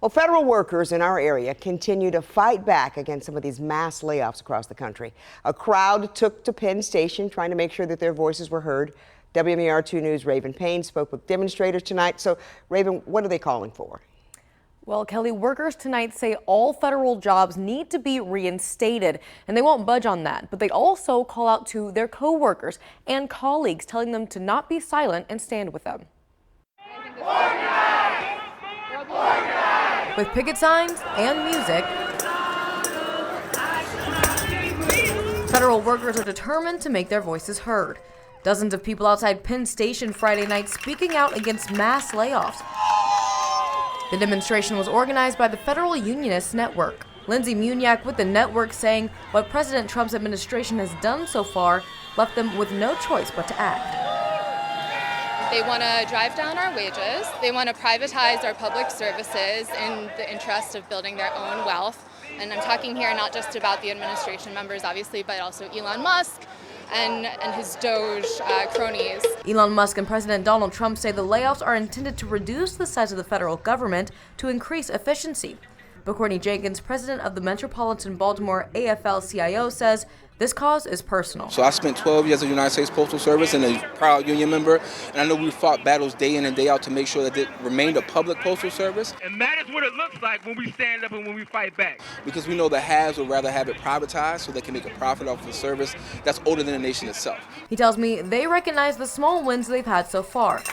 Well, federal workers in our area continue to fight back against some of these mass layoffs across the country. A crowd took to Penn Station trying to make sure that their voices were heard. WMAR 2 News' Raven Payne spoke with demonstrators tonight. So, Raven, what are they calling for? Well, Kelly, workers tonight say all federal jobs need to be reinstated, and they won't budge on that. But they also call out to their co-workers and colleagues, telling them to not be silent and stand with them. Organize! Organize! With picket signs and music, federal workers are determined to make their voices heard. Dozens of people outside Penn Station Friday night speaking out against mass layoffs. The demonstration was organized by the Federal Unionists Network. Lindsey Muniak with the network saying what President Trump's administration has done so far left them with no choice but to act. They want to drive down our wages. They want to privatize our public services in the interest of building their own wealth. And I'm talking here not just about the administration members, obviously, but also Elon Musk and his Doge cronies. Elon Musk and President Donald Trump say the layoffs are intended to reduce the size of the federal government to increase efficiency. But Courtney Jenkins, president of the Metropolitan Baltimore AFL-CIO, says this cause is personal. So I spent 12 years in the United States Postal Service and a proud union member, and I know we fought battles day in and day out to make sure that it remained a public postal service. And that is what it looks like when we stand up and when we fight back. Because we know the haves would rather have it privatized so they can make a profit off the service that's older than the nation itself. He tells me they recognize the small wins they've had so far.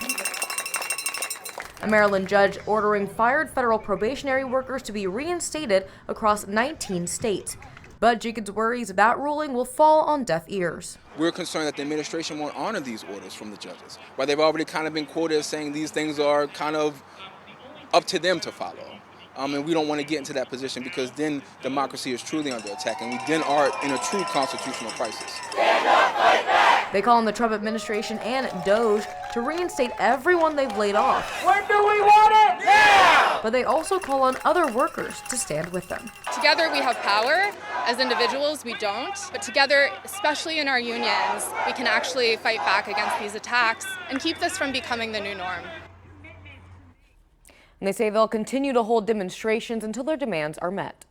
A Maryland judge ordering fired federal probationary workers to be reinstated across 19 states. But Jenkins worries that ruling will fall on deaf ears. We're concerned that the administration won't honor these orders from the judges, while they've already kind of been quoted as saying these things are kind of up to them to follow. And we don't want to get into that position because then democracy is truly under attack and we then are in a true constitutional crisis. They call on the Trump administration and Doge to reinstate everyone they've laid off. When do we want it? Now! But they also call on other workers to stand with them. Together we have power. As individuals, we don't. But together, especially in our unions, we can actually fight back against these attacks and keep this from becoming the new norm. And they say they'll continue to hold demonstrations until their demands are met.